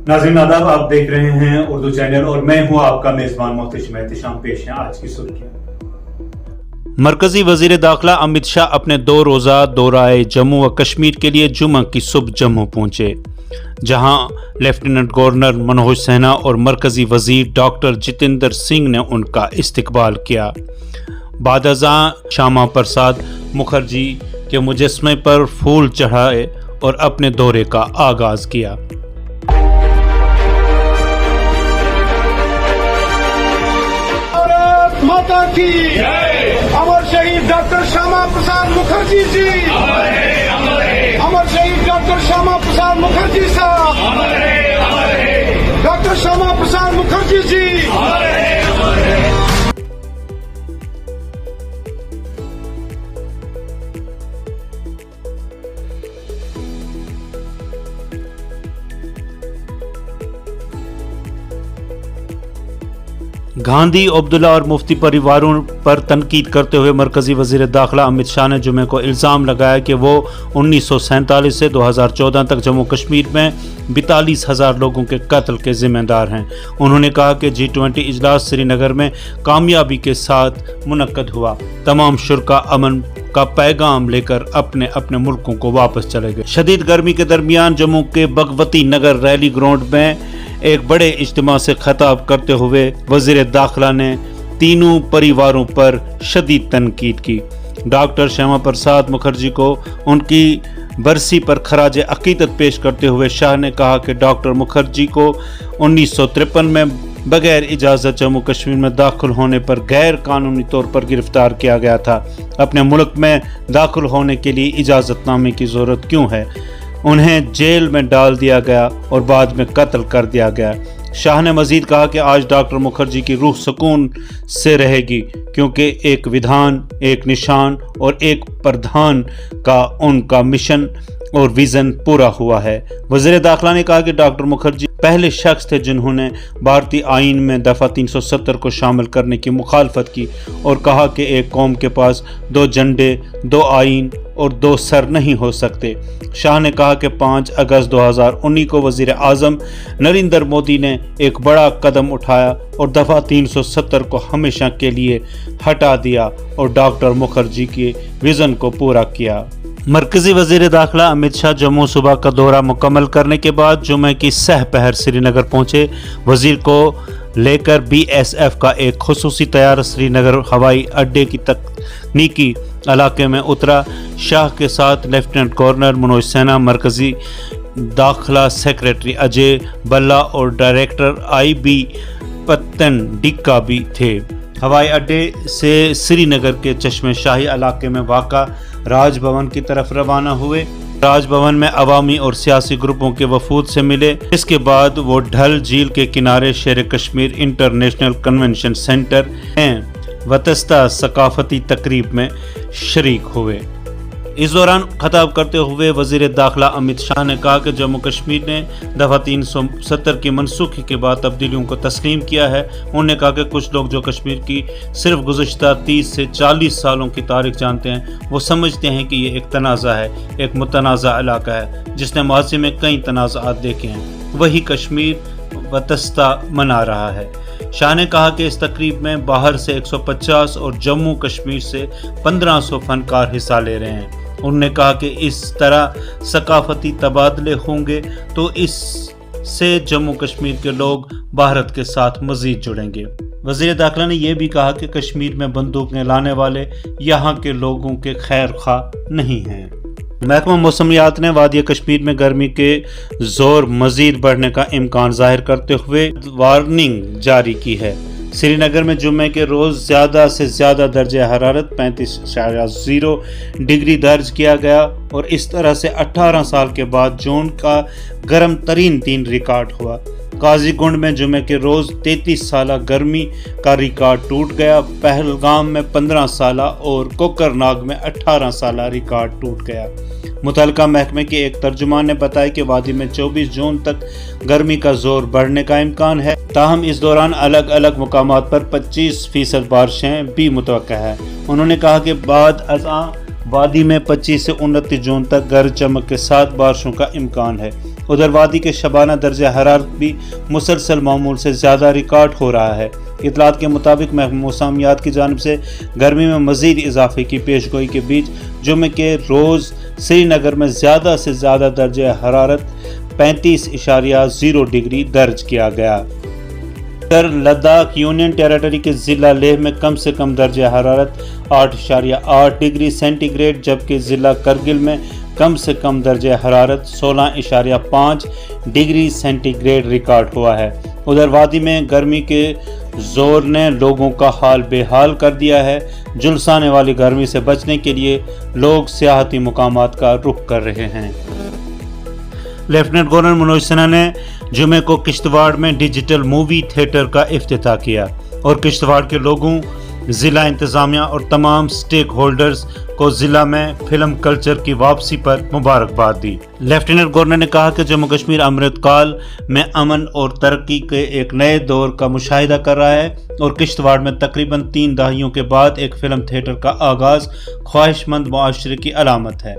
नाज़रीन आदाब, आप देख रहे हैं उर्दू चैनल और मैं हूं आपका मेजबान मोहतशिम एहतिशाम। पेश है आज की सुर्खियां। मरकजी वजीर दाखिला अमित शाह अपने 2 रोज़ा दौराए जम्मू व कश्मीर के लिए जुम्मा की सुबह जम्मू पहुंचे, जहां लेफ्टिनेंट गवर्नर मनोज सिन्हा और मरकजी वजीर डॉक्टर जितेंद्र सिंह ने उनका इस्तकबाल किया। बादशाह श्यामा प्रसाद मुखर्जी के मुजस्मे पर फूल चढ़ाए और अपने दौरे का आगाज किया। माता की अमर शहीद डॉक्टर श्यामा प्रसाद मुखर्जी जी, अमर शहीद डॉक्टर श्यामा प्रसाद मुखर्जी साहब, डॉक्टर श्यामा प्रसाद मुखर्जी जी। गांधी, अब्दुल्ला और मुफ्ती परिवारों पर तनकीद करते हुए मरकजी वजीर दाखिला अमित शाह ने जुमे को इल्ज़ाम लगाया कि वो 1947 से 2014 तक जम्मू कश्मीर में 42,000 लोगों के कत्ल के जिम्मेदार हैं। उन्होंने कहा कि G20 इजलास श्रीनगर में कामयाबी के साथ मुनक्कद हुआ। तमाम शुरका अमन का पैगाम लेकर अपने अपने मुल्कों को वापस चले गए। शदीद गर्मी के दरमियान जम्मू के भगवती नगर रैली ग्राउंड में एक बड़े इज्तिमा से खिताब करते हुए वजीर दाखिला ने तीनों परिवारों पर शदीद तनकीद की। डॉक्टर श्यामा प्रसाद मुखर्जी को उनकी बरसी पर खराज अकीदत पेश करते हुए शाह ने कहा कि डॉक्टर मुखर्जी को 1953 में बगैर इजाज़त जम्मू कश्मीर में दाखिल होने पर गैर कानूनी तौर पर गिरफ्तार किया गया था। अपने मुल्क में दाखिल होने के लिए इजाज़तनामे की ज़रूरत क्यों है? उन्हें जेल में डाल दिया गया और बाद में कत्ल कर दिया गया। शाह ने मजीद कहा कि आज डॉक्टर मुखर्जी की रूह सुकून से रहेगी, क्योंकि एक विधान, एक निशान और एक प्रधान का उनका मिशन और विज़न पूरा हुआ है। वज़ीर दाखिला ने कहा कि डॉक्टर मुखर्जी पहले शख्स थे जिन्होंने भारतीय आईन में दफ़ा 370 को शामिल करने की मुखालफत की और कहा कि एक कौम के पास 2 झंडे, 2 आईन और 2 सर नहीं हो सकते। शाह ने कहा कि 5 अगस्त 2019 को वज़ीर आज़म नरेंद्र मोदी ने एक बड़ा कदम उठाया और दफ़ा 370 को हमेशा के लिए हटा दिया और डॉक्टर मुखर्जी के विज़न को पूरा किया। मरकजी वजीर दाखिला अमित शाह जम्मू सूबा का दौरा मुकम्मल करने के बाद जुमे की सह पहर श्रीनगर पहुंचे। वजीर को लेकर BSF का एक खुसूसी तैयारा श्रीनगर हवाई अड्डे की तकनीकी इलाके में उतरा। शाह के साथ लेफ्टिनेंट गवर्नर मनोज सिन्हा, मरकजी दाखिला सेक्रेटरी अजय बल्ला और डायरेक्टर IB पत्तन डिक्का भी थे। हवाई अड्डे से श्रीनगर के चश्मे शाही इलाके में वाक़ा राजभवन की तरफ रवाना हुए। राजभवन में अवामी और सियासी ग्रुपों के वफूद से मिले। इसके बाद वो ढल झील के किनारे शेर कश्मीर इंटरनेशनल कन्वेंशन सेंटर में वतस्ता सकाफती तकरीब में शरीक हुए। इस दौरान खिताब करते हुए वजीर दाखिला अमित शाह ने कहा कि जम्मू कश्मीर ने दफ़ा 370 की मनसूखी के बाद तब्दीलियों को तस्लीम किया है। उन्होंने कहा कि कुछ लोग जो कश्मीर की सिर्फ गुज़श्ता 30 से 40 सालों की तारीख जानते हैं, वो समझते हैं कि ये एक तनाज़ा है, एक मुतनाज़ा इलाका है जिसने माज़ी में कई तनाज़ात देखे हैं। वही कश्मीर वतस्ता मना रहा है। शाह ने कहा कि इस तकरीब में बाहर से 150 और जम्मू कश्मीर से 1500 फनकार हिस्सा ले रहे हैं। उन्होंने कहा कि इस तरह सकाफती तबादले होंगे तो इससे जम्मू कश्मीर के लोग भारत के साथ मजीद जुड़ेंगे। वज़ीर दाखिला ने यह भी कहा कि कश्मीर में बंदूकें लाने वाले यहाँ के लोगों के खैर खा नहीं हैं। महकमा मौसमियात ने वादी कश्मीर में गर्मी के जोर मजीद बढ़ने का इम्कान जाहिर करते हुए वार्निंग जारी की है। श्रीनगर में जुम्मे के रोज़ ज़्यादा से ज़्यादा दर्जे हरारत 35.0 डिग्री दर्ज किया गया और इस तरह से 18 साल के बाद जून का गर्म तरीन दिन रिकॉर्ड हुआ। काजीगुंड में जुमे के रोज़ 33 साला गर्मी का रिकॉर्ड टूट गया। पहलगाम में 15 साला और कोकरनाग में 18 साला रिकॉर्ड टूट गया। मुतलका महकमे के एक तर्जुमान ने बताया कि वादी में 24 जून तक गर्मी का जोर बढ़ने का इम्कान है। ताहम इस दौरान अलग अलग मुकामात पर 25% बारिशें भी मुतवक्का है। उन्होंने कहा कि बाद अज़ां वादी में 25 से 29 जून तक गरज चमक के साथ बारिशों का इम्कान है। उधर वादी के शबाना दर्जा हरारत भी मुसलसल मामूल से ज़्यादा रिकॉर्ड हो रहा है। इतलात के मुताबिक मौसमियात की जानिब से गर्मी में मज़ीद इजाफे की पेशगोई के बीच जुमे के रोज़ श्रीनगर में ज़्यादा से ज़्यादा दर्जा हरारत 35.0 डिग्री दर्ज किया गया। उत्तर लद्दाख यूनियन टेरिटरी के ज़िला लेह में कम से कम दर्जा हरारत 8.8 डिग्री सेंटीग्रेड, जबकि ज़िला करगिल में कम से कम दर्जा हरारत 16.5 डिग्री सेंटीग्रेड रिकॉर्ड हुआ है। उधर वादी में गर्मी के जोर ने लोगों का हाल बेहाल कर दिया है। झुलसाने वाली गर्मी से बचने के लिए लोग सियाहती मुकामात का रुख कर रहे हैं। लेफ्टिनेंट गवर्नर मनोज सिन्हा ने जुमे को किश्तवाड़ में डिजिटल मूवी थिएटर का इफ्तिताह किया और किश्तवाड़ के लोगों, ज़िला इंतज़ामिया और तमाम स्टेक होल्डर्स को ज़िला में फिल्म कल्चर की वापसी पर मुबारकबाद दी। लेफ्टिनेंट गवर्नर ने कहा कि जम्मू कश्मीर अमृतकाल में अमन और तरक्की के एक नए दौर का मुशाहिदा कर रहा है और किश्तवाड़ में तकरीबन 3 दहाइयों के बाद एक फिल्म थिएटर का आगाज़ ख्वाहिशमंद मुआशरे की अलामत है।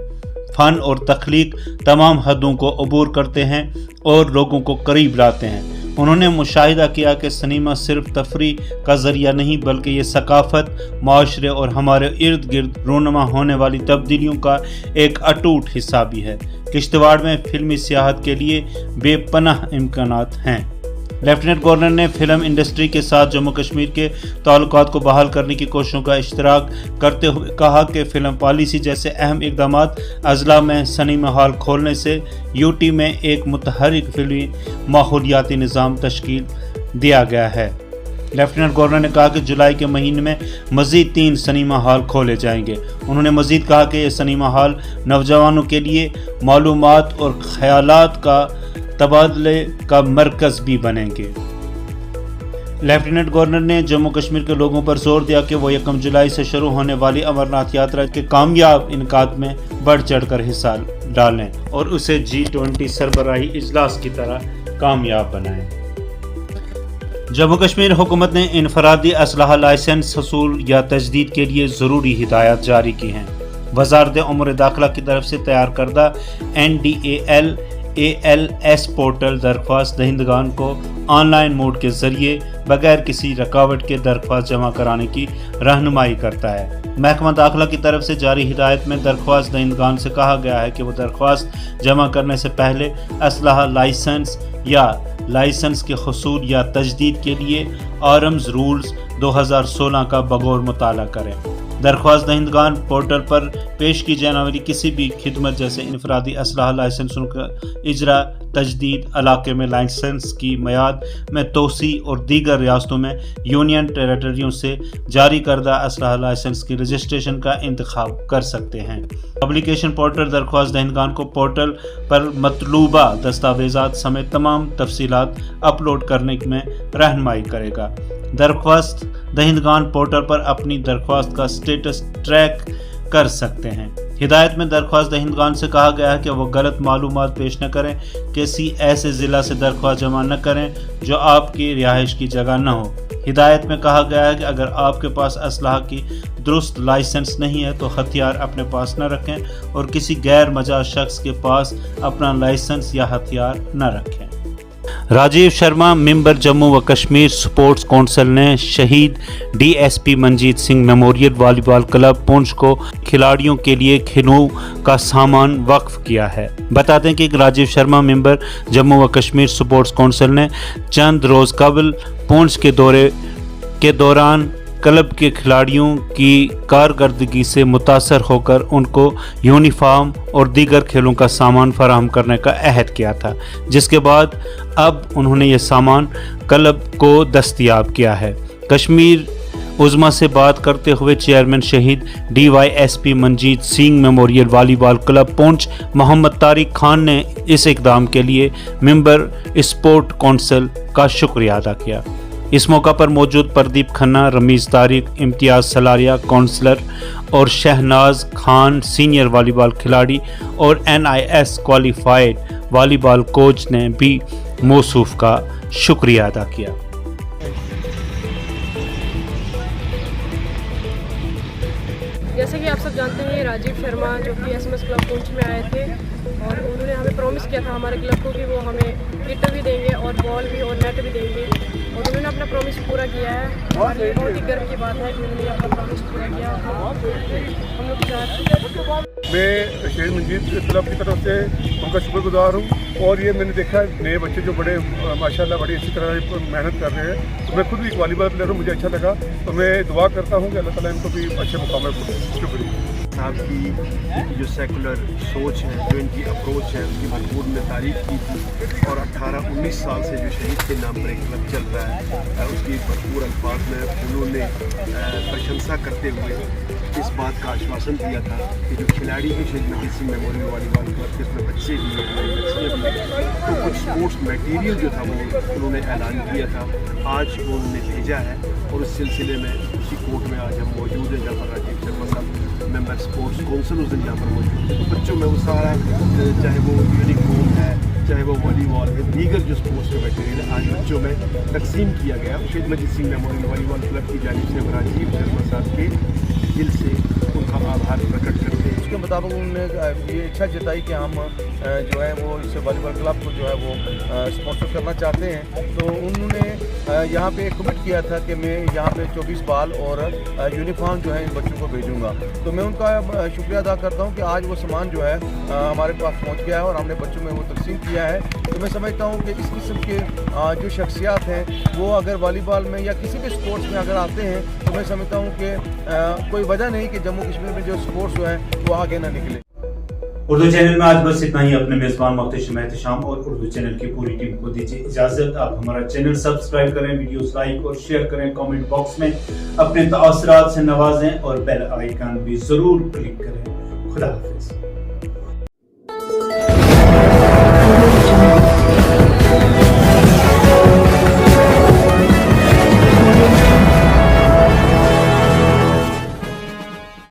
फ़न और तख्लीक तमाम हदों को अबूर करते हैं और लोगों को करीब लाते हैं। उन्होंने मुशाहिदा किया कि सिनेमा सिर्फ तफरीह का ज़रिया नहीं बल्कि ये सकाफ़त, माशरे और हमारे इर्द गिर्द रोनमा होने वाली तब्दीलियों का एक अटूट हिस्सा भी है। किश्तवाड़ में फिल्मी सियाहत के लिए बेपनाह इम्कानात हैं। लेफ्टिनेंट गवर्नर ने फिल्म इंडस्ट्री के साथ जम्मू कश्मीर के ताल्लुकात को बहाल करने की कोशिशों का इश्तराक करते हुए कहा कि फिल्म पॉलिसी जैसे अहम इक़दामात अजला में सिनेमा हॉल खोलने से यूटी में एक मुतहरिक फिल्मी माहौलियाती निज़ाम तश्कील दिया गया है। लेफ्टिनेंट गवर्नर ने कहा कि जुलाई के महीने में मज़ीद 3 सिनेमा हॉल खोले जाएंगे। उन्होंने मज़ीद कहा कि ये सिनेमा हॉल नौजवानों के लिए मालूमात और ख्यालात का तबादले का मरकज़ भी बनेंगे। लेफ्टिनेंट गवर्नर ने जम्मू कश्मीर के लोगों पर जोर दिया कि वो 1 जुलाई से शुरू होने वाली अमरनाथ यात्रा के कामयाब इनकाद में बढ़ चढ़ कर हिस्सा डालें और उसे G20 सरबराही इजलास की तरह कामयाब बनाएं। जम्मू कश्मीर हुकूमत ने इनफरादी असलहा लाइसेंस हसूल या तजदीद के लिए ज़रूरी हिदायत जारी की हैं। वज़ारत उमूर दाखिला की तरफ से तैयार करदा NDAL ALS पोर्टल दरख्वास्त दहिंदगान को ऑनलाइन मोड के ज़रिए बगैर किसी रुकावट के दरख्वास्त जमा कराने की रहनुमाई करता है। महकमा दाखिला की तरफ से जारी हिदायत में दरख्वास्त दहिंदगान से कहा गया है कि वो दरख्वास्त जमा करने से पहले असलहा लाइसेंस या लाइसेंस के हसूल या तजदीद के लिए आर्म्स रूल्स 2016 का बगौर मुताला करें। दरख्वास्त दहिंदगान पोर्टल पर पेश की जाने वाली किसी भी खिदमत जैसे इनफरादी असलहा लाइसेंसों का इजरा, तजदीद, इलाके में लाइसेंस की मियाद में तोसी और दीगर रियासतों में यूनियन टेरिटरियों से जारी करदा असलहा लाइसेंस की रजिस्ट्रेशन का इंतखाब कर सकते हैं। पब्लिकेशन पोर्टल दरख्वास्त दहिंदगान को पोर्टल पर मतलूबा दस्तावेज़ात समेत तमाम तफसीलात अपलोड करने में रहनुमाई करेगा। दरख्वास्त दहिंदगान पोर्टल पर अपनी दरख्वास्त का स्टेटस ट्रैक कर सकते हैं। हिदायत में दरख्वास्त दहिंदगान से कहा गया है कि वो गलत मालूमात पेश न करें, किसी ऐसे ज़िला से दरख्वास्त जमा न करें जो आपकी रिहाइश की जगह न हो। हिदायत में कहा गया है कि अगर आपके पास असलहा की दुरुस्त लाइसेंस नहीं है तो हथियार अपने पास न रखें और किसी गैर मजाज शख्स के पास अपना लाइसेंस या हथियार न रखें। राजीव शर्मा मेंबर जम्मू व कश्मीर स्पोर्ट्स काउंसिल ने शहीद DSP Manjeet Singh memorial volleyball club Poonch को खिलाड़ियों के लिए खेलों का सामान वक्फ किया है। बताते हैं कि राजीव शर्मा मेंबर जम्मू व कश्मीर स्पोर्ट्स काउंसिल ने चंद रोज़ कबल पुंछ के दौरे के दौरान क्लब के खिलाड़ियों की कारकर्दगी से मुतासर होकर उनको यूनिफॉर्म और दीगर खेलों का सामान फराहम करने का अहद किया था, जिसके बाद अब उन्होंने ये सामान क्लब को दस्तयाब किया है। कश्मीर उज़्मा से बात करते हुए चेयरमैन शहीद DYSP Manjeet Singh memorial volleyball club Poonch Mohammad Tariq Khan ने इस इक़दाम के लिए मेंबर स्पोर्ट काउंसिल का शुक्रिया अदा किया। इस मौका पर मौजूद प्रदीप खन्ना, रमीज़ तारिक, इम्तियाज़ सलारिया काउंसलर और शहनाज खान सीनियर वॉलीबॉल खिलाड़ी और NIS क्वालिफाइड वॉलीबॉल कोच ने भी मौसूफ का शुक्रिया अदा किया। जैसा जैसे कि आप सब जानते हैं राजीव शर्मा जो कि एसएमएस क्लब पुंछ में आए थे और उन्होंने हमें प्रॉमिस किया था हमारे क्लब को कि वो हमें किट भी देंगे और बॉल भी और नेट भी देंगे और उन्होंने अपना प्रॉमिस पूरा किया है और ये बहुत ही गर्व की बात है कि उन्होंने अपना प्रॉमिस पूरा किया। हम लोग मैं शेर मंजीत क्लब की तरफ से उनका शुक्रगुजार हूँ और ये मैंने देखा नए बच्चे जो बड़े माशाल्लाह बड़ी अच्छी तरह मेहनत कर रहे हैं, तो मैं खुद भी एक वॉलीबॉल प्लेयर हूँ, मुझे अच्छा लगा, तो मैं दुआ करता हूँ कि अल्लाह ताला इनको भी अच्छे मुकाम पर पहुंचाए। शुक्रिया। आपकी जो सेकुलर सोच है, जो इनकी अप्रोच है, उसकी भरपूर ने तारीफ की थी और 18-19 साल से जो शहीद के नाम पर एक क्लब चल रहा है उसकी भरपूर अल्फाज में उन्होंने प्रशंसा करते हुए इस बात का आश्वासन दिया था कि जो खिलाड़ी हैं शहीद मजीद सिंह मेमोरियल वॉलीबॉल क्लब के उसमें बच्चे भी हैं, बच्चियाँ भी हैं, तो कुछ स्पोर्ट्स मटेरियल जो था वो उन्होंने ऐलान किया था, आज वो उन्होंने भेजा है और उस सिलसिले में उसी कोर्ट में आज हम मौजूद हैं जहाँ पर राजीव शर्मा साहब मेंबर स्पोर्ट्स काउंसिल उस दिन यहाँ पर मौजूद है। तो बच्चों में वो सारा चाहे वो यूनिफॉर्म है, चाहे वो वॉलीबॉल है, दीगर जो स्पोर्ट्स के मटेरियल है आज बच्चों में तकसीम किया गया। शहीद मजीद सिंह मेमोरियल वॉलीबॉल क्लब की जानिब से राजीव शर्मा साहब के दिल से उनका आभार प्रकट करते हैं। उसके मुताबिक उन्होंने ये इच्छा जताई कि हम जो है वो इस वॉलीबॉल क्लब को जो है वो स्पॉन्सर करना चाहते हैं, तो उन्होंने यहाँ पे कमिट किया था कि मैं यहाँ पे 24 बाल और यूनिफॉर्म जो है इन बच्चों को भेजूँगा। तो मैं उनका शुक्रिया अदा करता हूँ कि आज वो सामान जो है हमारे पास पहुँच गया है और हमने बच्चों में वो तकसीम किया है। तो मैं समझता हूँ कि इस किस्म के जो शख्सियात हैं वो अगर वॉलीबॉल में या किसी भी स्पोर्ट्स में अगर आते हैं तो मैं समझता हूँ कि कोई वजह नहीं कि जम्मू कश्मीर में जो स्पोर्ट्स जो है वो आगे ना निकले। उर्दू चैनल में आज बस इतना ही। अपने मेजबान मोहतशिम एहतशाम और उर्दू चैनल की पूरी टीम को दीजिए इजाजत। आप हमारा चैनल सब्सक्राइब करें, वीडियोस लाइक और शेयर करें, कमेंट बॉक्स में अपने तासुरात से नवाजें और बेल आइकन भी जरूर क्लिक करें। खुदा हाफिज।